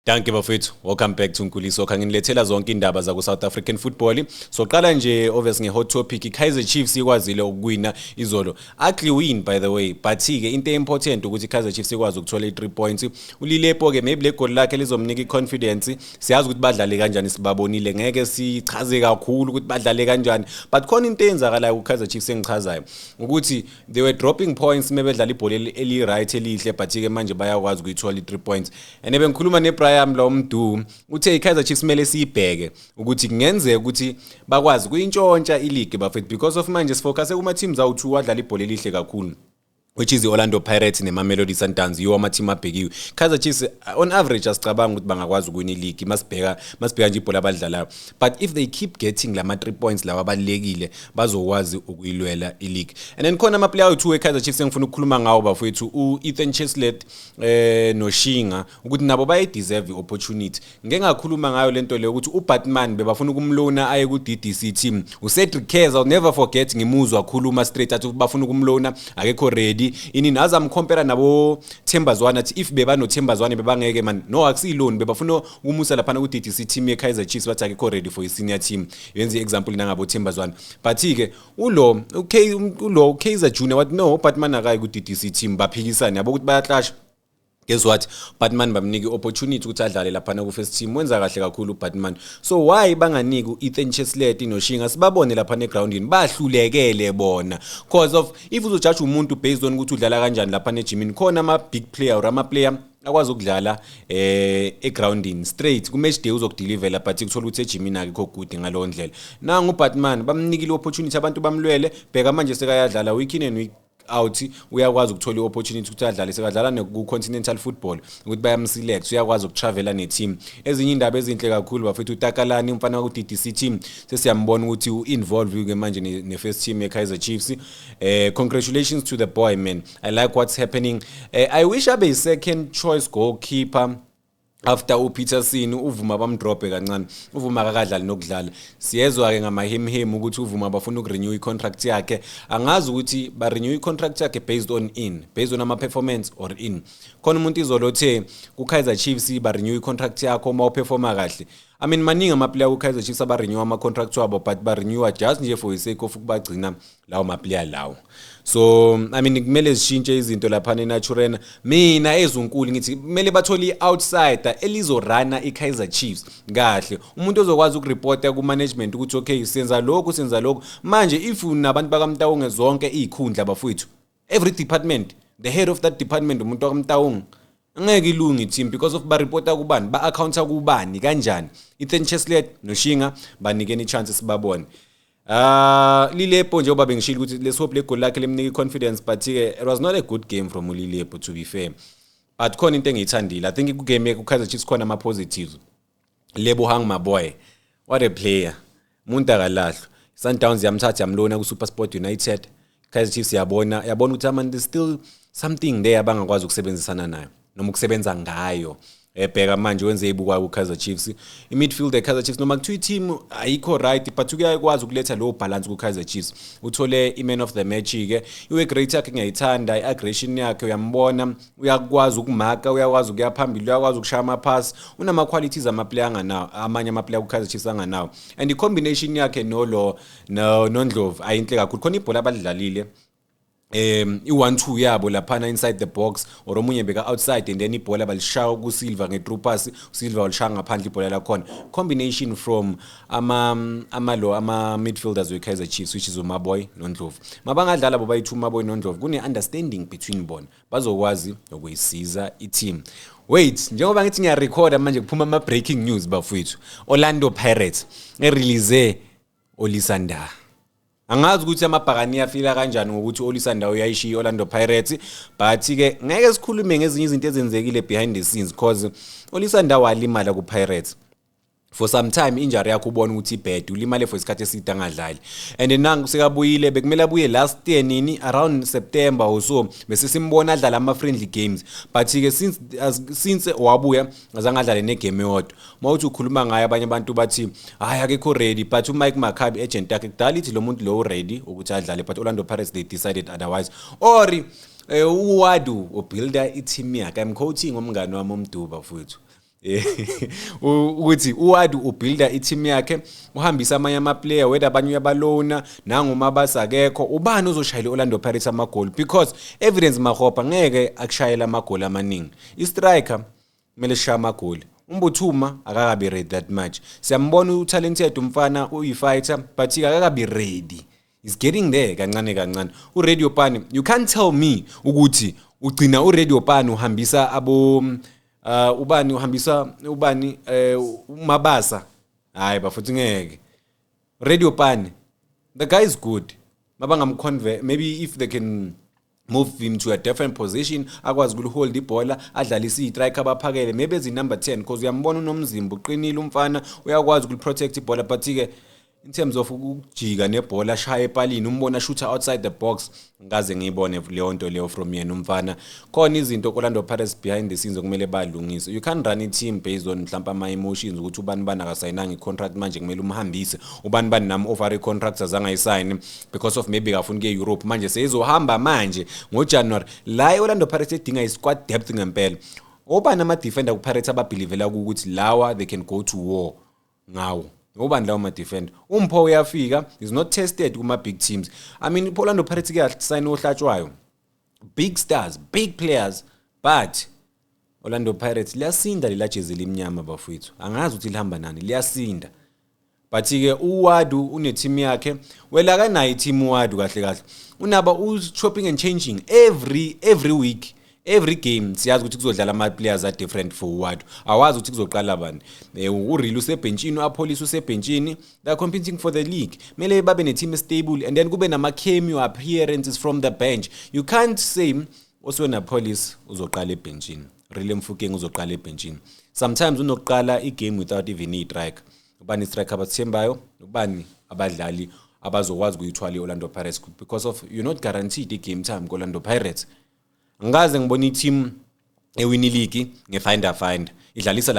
Danke bafethu, welcome back to Nkuliso. Nginilethela zonke indaba za ku South African football. So qala nje obviously nge hot topic Kaizer Chiefs ikwazile ukuwina izolo. Ugly win by the way, but ke into important ukuthi Kaizer Chiefs ikwazi ukuthola 3 points. Ulilepo ke maybe le goal lakhe lizomnika iconfidence. Siyazi ukuthi badlale kanjani sibabonile. Ngeke sichaze kakhulu ukuthi badlale kanjani. But khona into eyenzakalayo ku Kaizer Chiefs engichazayo ukuthi they were dropping points mebedlala ibhola eli right elihle but ke manje bayakwazi ukuyithola 3 points. And bengikhuluma ne lo mdu uthe iKaizer Chiefs mele siyibheke ukuthi kungenzeka ukuthi bakwazi kuyintshontsha ileague bafethu because of manje sifocus kuma teams awu2 wadlala ibhola elihle kakhulu, which is the Orlando Pirates neMamelodi Sundowns. Yiwo ama team abhekiwe. Kaizer Chiefs on average asicabanga ukuthi bangakwazi ukuwina ileague masibheka nje ibhola abadlalayo, but if they keep getting lama 3 points lawa abalekile bazokwazi ukuyilwela ileague. And then khona ama player u2 eKaizer Chiefs engifuna ukukhuluma ngawo bafethu uEthan Cheslet noShinga ukuthi nabo bayi deserve opportunity. Ngeke ngakhuluma ngayo lento le ukuthi uBatman bebafuna ukumlona aye ku DDC team. uCedric Keza I'll never forget ngimuzwa khuluma straight athi bafuna ukumlona akekho ready. Inini azamcompare nabo Thembazwana athi if beba no Thembazwane bebangeke man no akusiloni bebafuna ukumusa lapha ku DDC team yeKaizer Chiefs bathi akekho ready for senior team. Yenze example nangabo Thembazwane, but ke ulo Kaizer Junior wathi no Batman akayi ku DDC team baphikisana yabo ukuthi bayaclash. Guess what? Batman bamniki opportunity ukuthi adlale lapha na ku first team. Wenza kahle kakhulu uBatman. So why banganiki uEthan Cheslet noShinga sibabone lapha ne groundini bahlulekele bona because of if uzojudge umuntu based on ukuthi udlala kanjani lapha ne gymini khona ama big player or ama player akwazi ukudlala groundini straight ku match day uzokudeliver but ukuthola ukuthi egymini akekho good ngalo ndlela. Nangu uBatman bamnikile opportunity abantu bamlwele bheka manje sekayadlala week in and week out uyakwazi ukuthola opportunity ukuthi adlale sekadlala ku continental football ukuthi bayamselect uyakwazi ukutravela neteam. Ezinye indaba ezinhle kakhulu bafethu uTakalani umfana ku DDC team sesiyambona ukuthi uinvolve ke manje ne first team yeKaizer Chiefs. Congratulations to the boy man, I like what's happening. I wish abe second choice goalkeeper after uPeterson uvuma bamdrope kancane. Uvuma akadlali nokudlala siyezwa ke ngamahemhem ukuthi uvuma bafuna ukurenew icontract yakhe. Angazi ukuthi ba renew icontract yakhe based on ama performance or in khona umuntu izolothe ku Kaizer Chiefs ba renew icontract yakho uma uperforma kahle. I mean maningi ama player ku Kaizer Chiefs aba renew ama contract wabo but ba renew just nje for the sake of ukubagcina lawo ma player lawo. So I mean kumele sishintshe izinto lapha neNaturena. Mina ezunkulu ngithi kumele bathole outsider elizorana iKaizer Chiefs kahle. Umuntu ozokwazi ukureporta ku management ukuthi okay senza lokho manje if unabantu bakamTawunge zonke izikhundla bafowethu every department the head of that department umuntu wakamTawunge ngeke ilungi team because of ba reporta kubani ba accounta kubani kanjani. Ethan Cheslet noShinga banikeni ichance sibabone. Lilepo njengoba bengishilo ukuthi let's hope le goal lakhe lemnika confidence but it was not a good game from Lilepo to be fair. But khona into engiyithandile I think ku game ku Kaizer Chiefs khona ama positives. Lebo hang my boy, what a player. Umuntu akalahlwa. Sundowns yamthatha yamlona ku SuperSport United. Kaizer Chiefs yabona ukuthi man there's still something there abangakwazi ukusebenzisana nayo noma ukusebenza ngayo. Bheka manje wenze ibukwa ku Kaizer Chiefs imidfield eKaizer Chiefs noma ku team ayikho right but ukuyakwazi ukuletha lo balance ku Kaizer Chiefs. Uthole iman of the match ke iwe great yakhe ngiyayithanda iaggression yakhe uyambona uyakwazi ukumaka uyakwazi ukuyaphambili uyakwazi ukushaya ama pass unama qualities ama player anganawo amanye ama player ku Kaizer Chiefs anganawo and the combination yakhe noNdlovu ayinhle kakhulu khona ibhola abadlalile i1-2 yabo lapha inside the box or omunye beka outside and then ibhola balishaya ku Silva nge-through pass uSilva walishaya ngaphandle ibhola la khona combination from ama midfielders we Kaizer Chiefs which is uMaboy noNdlovu. Mabangadlala boba i2 Maboy noNdlovu kune understanding between bona bazokwazi ukuyisiza i-team. Wait njengoba ngithi ngiya record manje kuphuma ama breaking news bafowethu. Orlando Pirates release Olisanda. Angazi ukuthi amabhakani afika kanjani ngokuthi Olisanda uyayishiya Orlando Pirates but ke ngeke sikhulume ngezinye izinto ezenzekile behind the scenes because Olisanda walimala ku Pirates for some time. Injury yakhe ubona ukuthi bad ulimale for isikhathi eside angadlali and nangu sekabuyile bekumele abuye last year nini around September or so bese simbona adlala ama friendly games but ke since wabuya azangadlale ne game yodwa. Mawuthi ukhuluma ngaye abanye abantu bathi hayi akekho ready but uMike Maccabi agent yakhe kudala ithi lo muntu lo ready ukuthi adlale but Orlando Pirates they decided otherwise or uwadu ubuilda i-team yakhe. I'm quoting umngane wami uMduba futhi ukuthi uwadi ubuilda i-team yakhe uhambisa amanye ama-player whether abanye uyabalona nangoma basakekho ubani uzoshayela Orlando Pirates amagoli because evidence Makgopa ngeke akushayela amagoli amaningi i-striker kumele sishaya amagoli Umbuthuma akakabi ready that much siyambona utalented umfana uyifighter but akakabi ready is getting there kancane uRadio Pani you can't tell me ukuthi ugcina uRadio Pani uhambisa abo ubani uhambisa ubani Mabasa hayi bafuthi ngeke Radio Pani the guy is good mabangamconvert maybe if they can move him to a different position akwazi ukuhold ibhola adlalisa istrike abaphakele maybe ezi number 10 because uyambona unomzimba uqinile umfana uyakwazi ukuprotect ibhola but ke in terms of ukujika nebhola shaya epalini umbona shooter outside the box ngaze ngiyibone leyo nto leyo from yena umfana khona izinto Orlando Pirates behind the scenes okumele balungise you can't run a team based on mhlawumbe ama emotions ukuthi ubani akasayinanga icontract manje kumele umhambise ubani nami offer contracts azangayisayini because of maybe afuna ke Europe manje seyizohamba manje ngoJanuary la Orlando Pirates edinga isquad depth ngempela obani ama defender ku Pirates ababelievela ukuthi lawa they can go to war ngawo Ubani lawo ma defend umpho uyafika is not tested kuma big teams I mean Orlando Pirates ke sign ohlatshwayo big stars big players but Orlando Pirates liyasinda lilajezi limnyama bafowethu angazi ukuthi lihamba nani liyasinda but ke uwadu une team yakhe wela kanayo team uwadu kahle unaba u chopping and changing every week every game siyazi ukuthi kuzodlala ama players are different for what awazi ukuthi kuzoqala bani uReal usebenchini uApolice usebenchini they are competing for the league mele babe ne team stable and then kube nama cameo appearances from the bench you can't say oswena Police uzoqala ebenchini Real Mfukeng uzoqala ebenchini sometimes unokuqala igame without even a strike ubani striker abathembayo ubani abadlali abazokwazi ukuyithwala iOrlando Pirates because of you're not guaranteed a game time kuOrlando Pirates ngaze ngibona i-team ewini league ngefind idlalisa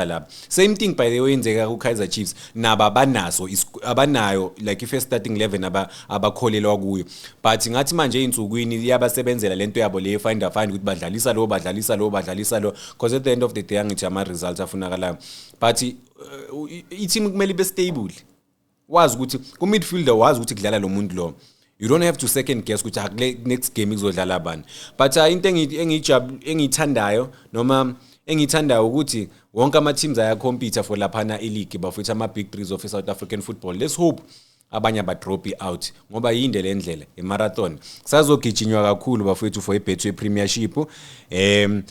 laba same thing by the way yenzeka ku Kaizer Chiefs naba banaso abanayo like i-first starting 11 abakholelwa kuyo but ngathi manje einsukwini yabasebenzela lento yabo le find ukuthi badlalisa lo because at the end of the day angithi ama results afunakalayo but i-team kumele ibe stable wazi ukuthi ku midfielder wazi ukuthi kudlala lo muntu lo you don't have to second guess ukuthi next game izodlala abani but into engiyithandayo noma engiyithandayo ukuthi wonke ama teams aya compete for laphana e-league bafutha ama big threes of South African football let's hope abanye aba drop out ngoba yinde le ndlela emarathon kusazogijinywa kakhulu bafuthu for iBetway Premiership then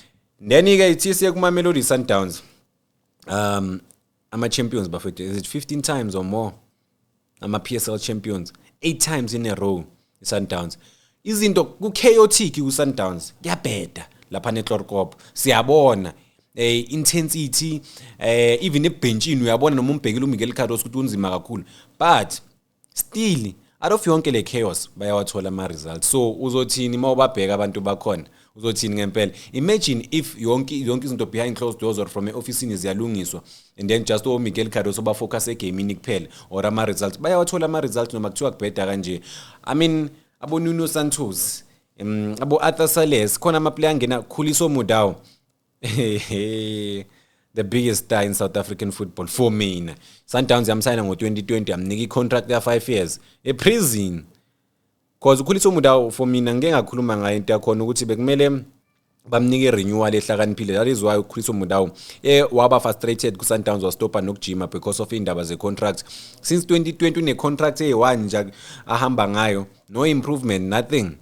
ke ithi siye kuma Mamelodi Sundowns ama champions bafuthu is it 15 times or more ama PSL champions 8 times in a row Sundowns izinto ku chaotic ku Sundowns kuyabheda lapha neClorcop siyabona intensity even ebenchini uyabona noma umbhekile uMiguel Carlos ukuthi unzima kakhulu but still out of yonke le chaos bayawathola ama results so uzothini mawubabheka abantu bakhona uzothini ngempela imagine if yonke izinto behind closed doors or from eofficeini ziyalungiswa and then just Miguel Carlos oba focus egaming kuphela or ama results bayawathola ama results noma kuthiwa kubheda kanje I mean abo Nuno Santos abo Arthur Sales khona ama player angena Khuliso Mudau the biggest star in South African football for me Sundowns yamsigna ngo2020 amnika icontract ya 5 years prison because Khuliso Mudau for mina ngeke ngakhuluma ngayo into yakho ukuthi bekumele bamnike renewal ehlakaniphile that is why Khuliso Mudau waba frustrated ku Sundowns was stopper nokujima because of indaba ze contract since 2020 une contract e1 nje ahamba ngayo no improvement nothing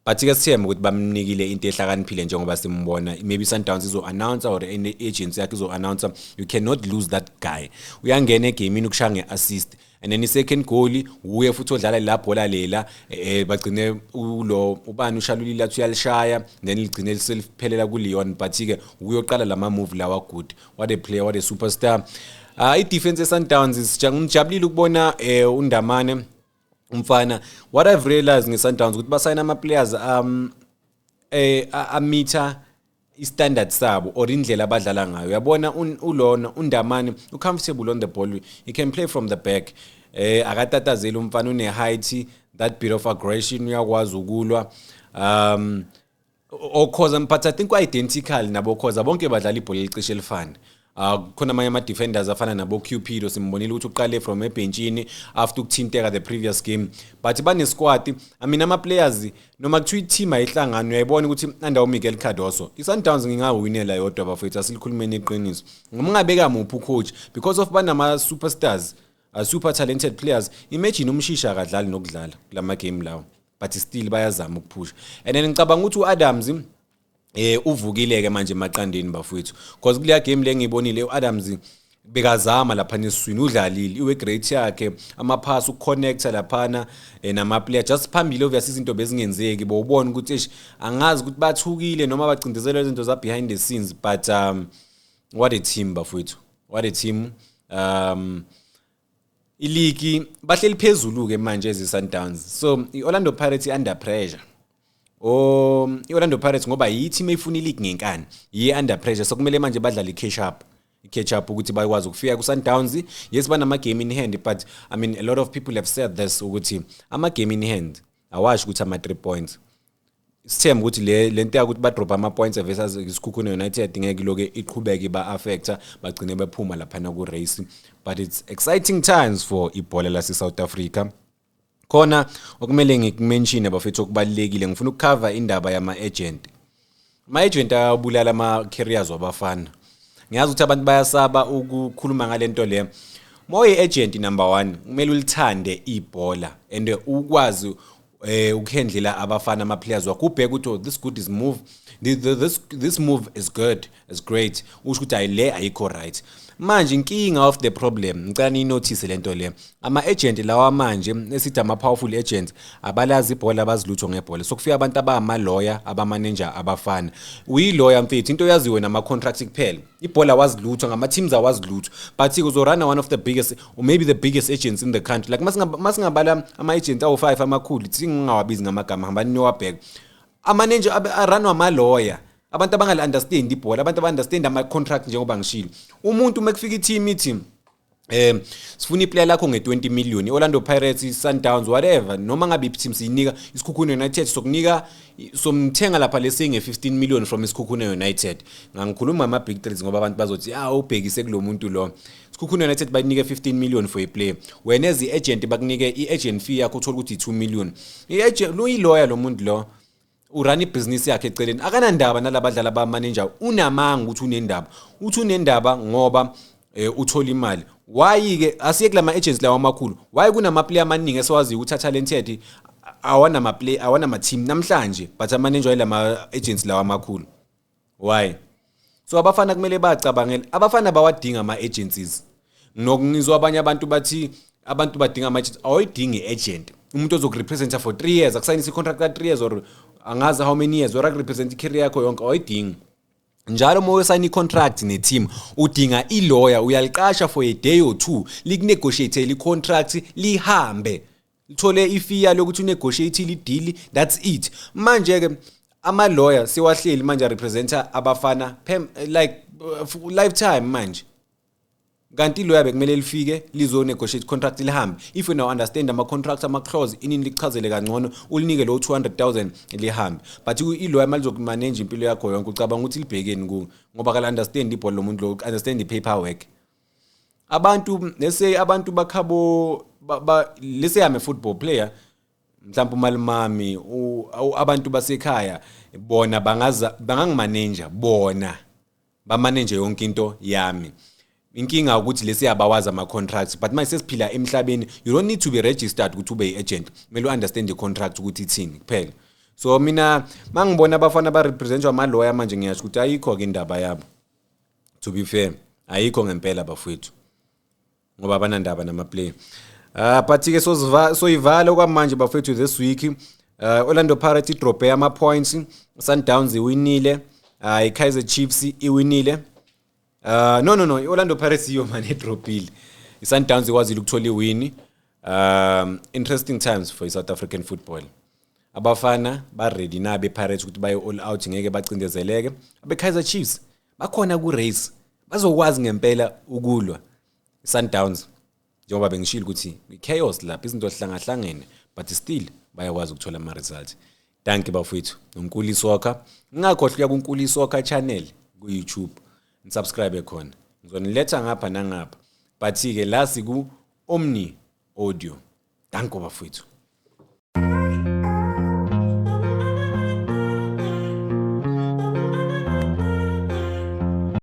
but ke sithemba ukuthi bamnikile into ehlakaniphile njengoba simbona maybe Sundowns izo announce or any agency yakhe izo announce you cannot lose that guy uyangena egamini ukushaya ngeassist and then second goal uye futhi odlala la bhola lela bagcine ulo ubani ushalulile athi uyalishaya then ligcine liseliphelela ku Leon but ke uyoqala lama move lawa good what a player what a superstar I defense eSundowns ngijabulile ukubona uNdamane umfana what I've realized ngeSundowns ukuthi basayina ama players ameter istandard sabo or indlela abadlala ngayo uyabona ulona uNdamane ucomfortable on the ball he can play from the back akatatazela umfana une height that bit of aggression uyakwazi ukulwa okhoza but I think identical nabo cause bonke badlala ibhola elicishe elifana. Khona amanye ama defenders afana nabo Cupido simbonile ukuthi uqale from ebenchini after ukuthinteka the previous game, but bane squad. I mean ama players noma kuthiwa team ayihlangano uyayibona ukuthi under Miguel Cardoso iSundowns ngingawinela yodwa bafethu asilikhulumeni iqiniso. Ngoma ngabeka muphi coach because of banama superstars, super talented players. Imagine umshisha akadlali nokudlala kulama game lawo, but still bayazama ukuphusha. And then ngicabanga ukuthi uAdams uvukile ke manje emaqandeni bafowethu because kuleya game lengibonile uAdams bekazama lapha neswini udlalile iwe great yakhe ama pass ukuconnecta lapha nama player just phambili obviously izinto bezingenzeki bo ubona ukuthi angazi ukuthi bathukile noma bacindezela izinto za behind the scenes, but what a team bafowethu, what a team. Iligi bahleli phezulu ke manje eziSundowns, so iOrlando Pirates under pressure. iOrlando Pirates ngoba yithi mayifuna ileague ngenkani yi under pressure, so kumele manje badlala i-catch up ukuthi bayikwazi ukufika kuSundowns. Yes banama game in hand, but I mean a lot of people have said this ukuthi ama game in hand awasho ukuthi ama 3 points. Sithemba ukuthi le nto ukuthi ba drop ama points versus iSikhukhune United ngeke iloke iqhubeke ba affecta bagcine bephuma lapha na ku race, but it's exciting times for ibhola la South Africa. Khona okumele ngikumention abafethu okubalekile, ngifuna ukucover indaba yama agent. Ama agent abulala ama careers wabafana. Ngiyazi ukuthi abantu bayasaba ukukhuluma ngalento le. Moye agent number 1 kumele ulithande ibhola and ukwazi ukuhendlela abafana ama players wakho ubheka ukuthi this good is move, this move is good, is great, usho ukuthi ayile ayikho right. Manje inkinga of the problem ngicela ni notice lento le, ama agent lawa manje esithi ama powerful agents abalazi ibhola abazilutho ngebhola, so kufika abantu abama lawyer aba manager abafana. Uyi lawyer mfethu into yaziwe nama contracts kuphela, ibhola wazilutho ngama teams awazilutho, but uzorana one of the biggest or maybe the biggest agents in the country. Like masingabala ama agents awu5 amakhulu singawabizi ngamagama hamba niwabheka. Ama manager aranwa ama lawyer, abantu abangala understand ibhola, abantu aba understand ama contract njengoba ngishilo. Umuntu makufika i-team ithi sifuna iplayer lakho nge20 million, iOrlando Pirates, Sundowns, whatever, noma ngabe team siyinika iSikhukhune United sokunika somthenga lapha lesi nge15 million from iSikhukhune United. Ngangikhuluma ama big threes ngoba abantu bazothi ubhekise kulomuntu lo. iSikhukhune United bayinike 15 million for a player, wena as i-agent bakunike i-agent fee yakho uthola ukuthi 2 million. I-agent lo yi-lawyer lo muntu lo urun ibusiness yakhe eceleni, akanandaba nalabadlala ba manager, unamanga ukuthi unendaba, uthi unendaba ngoba uthola imali. Why ke asiye kulama agents lawa amakhulu, why kunama player amaningi esiwazi ukuthi talented awana ama play awana ama team namhlanje, but ama manager yilama agents lawa amakhulu? Why? So abafana kumele bacabangela, abafana bawadinga ama agencies. Ngizwa abanye abantu bathi abantu badinga ama agents, awuyidingi agent umuntu ozokurepresenta for 3 years, akusayinisa i-contract ka 3 years or angazi how many years or akurepresent i-career yakho yonke, awuyidingi. Njalo uma usayina i-contract ne-team udinga i-lawyer, uyaliqasha for a day or two likunegotiate i-contract lihambe lithole ifee yalo ukuthi unegotiate i-deal, that's it. Manje ke ama lawyer sewahleli manje representa abafana like lifetime manje, kanti lawyer bekumele lifike lizo negotiate contract lihambe. If you now understand ama contracts ama clause inini lichazele kangcono ulinike lo 200,000 lihambe, but i-lawyer malizokumanage impilo yakho yonke ucabanga ukuthi libhekeni ku ngoba kala understand ibhola lo muntu lo understand the paperwork. Abantu lese abantu bakhabo lese am a football player mhlawumbe umalimami abantu basekhaya bona bangangimanage bona ba manage yonke into yami. Inkinga ukuthi lesi yabawazi ama contracts, but manje sesiphila emhlabeni, you don't need to be registered ukuthi ube i-agent, kumele understand the contract ukuthi ithini kuphela. So mina mangibona abafana ba representwa ama lawyer manje ngiyasho ukuthi ayikho ke indaba yabo, to be fair ayikho ngempela bafowethu ngoba banandaba nama play. But ke so ivala kwamanje bafowethu this week, Orlando Pirates drop ama points, Sundowns iwinile, iKaizer Chiefs iwinile. No, iOrlando Pirates iyo manje dropile. iSundowns ikwazile ukuthola iwin. Interesting times for South African football. Abafana ba ready na be Pirates ukuthi baye all out ngeke bacindezeleke. AbeKaizer Chiefs bakhona ku race, bazokwazi ngempela ukulwa iSundowns njengoba bengishilo ukuthi chaos lapha izinto hlangana, but still bayakwazi ukuthola ama results. Danke bafowethu. Unkuli Soccer. Ngakhohlwa kuNkuli Soccer channel ku YouTube. Nisubscribe khona. Ngizoniletha ngapha nangapha. But ke la siku Omni Audio. Danke bafowethu.